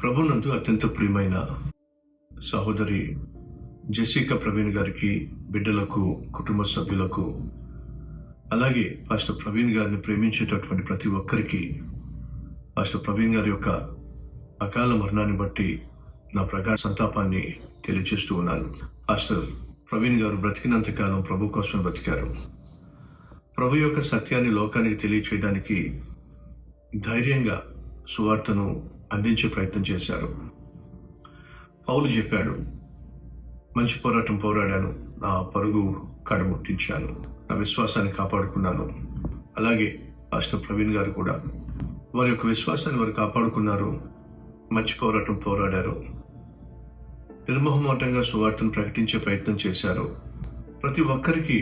ప్రభునందు అత్యంత ప్రియమైన సహోదరి జెసికా ప్రవీణ్ గారికి, బిడ్డలకు, కుటుంబ సభ్యులకు, అలాగే పాస్టర్ ప్రవీణ్ గారిని ప్రేమించేటటువంటి ప్రతి ఒక్కరికి పాస్టర్ ప్రవీణ్ గారి యొక్క అకాల మరణాన్ని బట్టి నా ప్రగాఢ సంతాపాన్ని తెలియజేస్తూ ఉన్నాను. పాస్టర్ ప్రవీణ్ గారు బ్రతికినంత కాలం ప్రభు కోసం బ్రతికారు. ప్రభు యొక్క సత్యాన్ని లోకానికి తెలియచేయడానికి ధైర్యంగా సువార్తను అందించే ప్రయత్నం చేశారు. పౌలు చెప్పాడు, మంచి పోరాటం పోరాడాను, నా పరుగు కడముట్టించాను, నా విశ్వాసాన్ని కాపాడుకున్నాను. అలాగే పాస్టర్ ప్రవీణ్ గారు కూడా వారి యొక్క విశ్వాసాన్ని వారు కాపాడుకున్నారు, మంచి పోరాటం పోరాడారు, నిర్మోహమాటంగా సువార్తను ప్రకటించే ప్రయత్నం చేశారు. ప్రతి ఒక్కరికి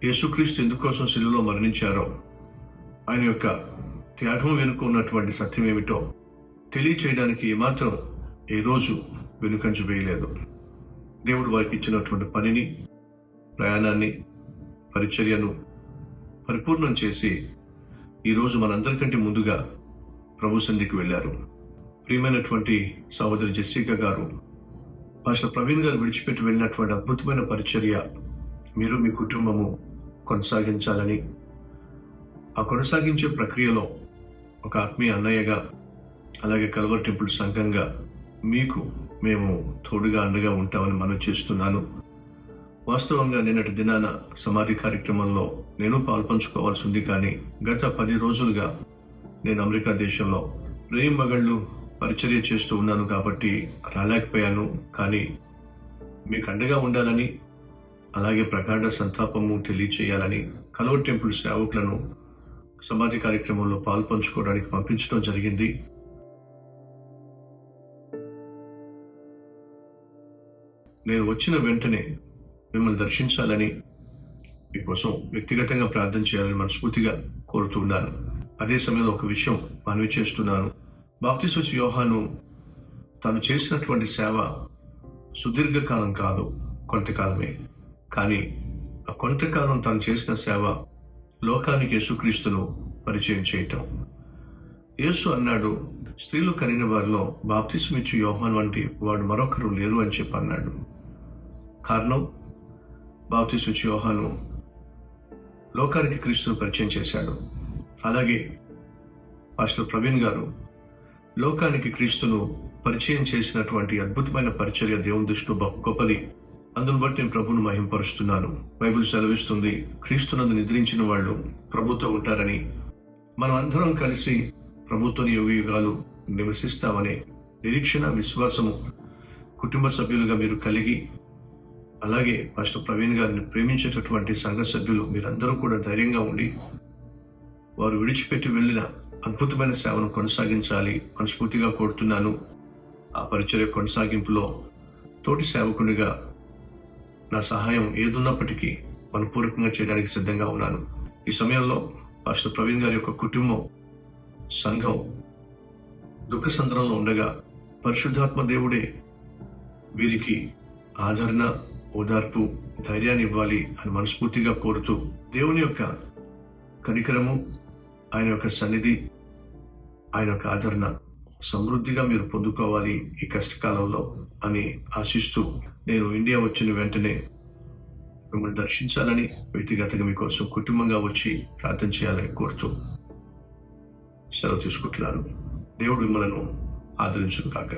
యేసుక్రీస్తు ఎందుకోసం శిలువలో మరణించారో, ఆయన యొక్క త్యాగం వెనుక ఉన్నటువంటి సత్యం ఏమిటో తెలియచేయడానికి ఏమాత్రం ఏ రోజు వెనుకంజ వేయలేదు. దేవుడు వారికి ఇచ్చినటువంటి పనిని, ప్రయాణాన్ని, పరిచర్యను పరిపూర్ణం చేసి ఈరోజు మనందరికంటే ముందుగా ప్రభు సన్నిధికి వెళ్ళారు. ప్రియమైనటువంటి సహోదరి జెసికా గారు, పాస్టర్ ప్రవీణ్ గారు విడిచిపెట్టి వెళ్ళినటువంటి అద్భుతమైన పరిచర్య మీరు మీ కుటుంబము కొనసాగించాలని, ఆ కొనసాగించే ప్రక్రియలో ఒక ఆత్మీయ అన్నయ్యగా, అలాగే కల్వర్ టెంపుల్ సంఘంగా మీకు మేము తోడుగా అండగా ఉంటామని మనం చేస్తున్నాను. వాస్తవంగా నిన్నటి దినాన సమాధి కార్యక్రమంలో నేను పాల్పంచుకోవాల్సి ఉంది, కానీ గత 10 రోజులుగా నేను అమెరికా దేశంలో రేయింబగళ్ళు పరిచర్య చేస్తూ ఉన్నాను కాబట్టి రాలేకపోయాను. కానీ మీకు అండగా ఉండాలని, అలాగే ప్రగాఢ సంతాపము తెలియచేయాలని కల్వర్ టెంపుల్ సేవకులను సమాధి కార్యక్రమంలో పాల్పంచుకోవడానికి పంపించడం జరిగింది. నేను వచ్చిన వెంటనే మిమ్మల్ని దర్శించాలని, మీకోసం వ్యక్తిగతంగా ప్రార్థన చేయాలని మనస్ఫూర్తిగా కోరుతున్నాను. అదే సమయంలో ఒక విషయం మనవి చేస్తున్నాను. బాప్తిస్మ యోహాను తాను చేసినటువంటి సేవ సుదీర్ఘకాలం కాదు, కొంతకాలమే. కానీ ఆ కొంతకాలం తాను చేసిన సేవ లోకానికి యేసుక్రీస్తును పరిచయం చేయటం. యేసు అన్నాడు, స్త్రీలు కనిన వారిలో బాప్తిస్మ ఇచ్చు యోహాను వంటి వాడు మరొకరు లేరు అని చెప్పి అన్నాడు. కారణం, బాప్తిస్మ ఇచ్చు యోహాను లోకానికి క్రీస్తును పరిచయం చేశాడు. అలాగే పాస్టర్ ప్రవీణ్ గారు లోకానికి క్రీస్తును పరిచయం చేసినటువంటి అద్భుతమైన పరిచర్య దేవుని దృష్టిలో గొప్పది. అందును బట్టి నేను ప్రభువును మహింపరుస్తున్నాను. బైబిల్ సెలవిస్తుంది, క్రీస్తునందు నిద్రించిన వాళ్ళు ప్రభుతో ఉంటారని. మనం అందరం కలిసి ప్రభుతో యుగాలు నివసిస్తామనే నిరీక్షణ, విశ్వాసము కుటుంబ సభ్యులుగా మీరు కలిగి, అలాగే పాస్టర్ ప్రవీణ్ గారిని ప్రేమించేటటువంటి సంఘ సభ్యులు మీరందరూ కూడా ధైర్యంగా ఉండి వారు విడిచిపెట్టి వెళ్ళిన అద్భుతమైన సేవను కొనసాగించాలి మనస్ఫూర్తిగా కోరుతున్నాను. ఆ పరిచర్య కొనసాగింపులో తోటి సేవకునిగా నా సహాయం ఏదున్నప్పటికీ మనపూర్వకంగా చేయడానికి సిద్ధంగా ఉన్నాను. ఈ సమయంలో పాస్టర్ ప్రవీణ్ గారి యొక్క కుటుంబం, సంఘం దుఃఖ సంద్రంలో ఉండగా పరిశుద్ధాత్మ దేవుడే వీరికి ఆదరణ, ఓదార్పు, ధైర్యాన్ని ఇవ్వాలి అని మనస్ఫూర్తిగా కోరుతూ, దేవుని యొక్క కనికరము, ఆయన యొక్క సన్నిధి, ఆయన యొక్క ఆదరణ సమృద్ధిగా మీరు పొందుకోవాలి ఈ కష్టకాలంలో అని ఆశిస్తూ, నేను ఇండియా వచ్చిన వెంటనే మిమ్మల్ని దర్శించాలని, వ్యక్తిగతంగా మీకోసం కుటుంబంగా వచ్చి ప్రార్థన చేయాలని కోరుతూ సెలవు తీసుకుంటున్నాను. దేవుడు మిమ్మల్ని ఆదరించును కాక.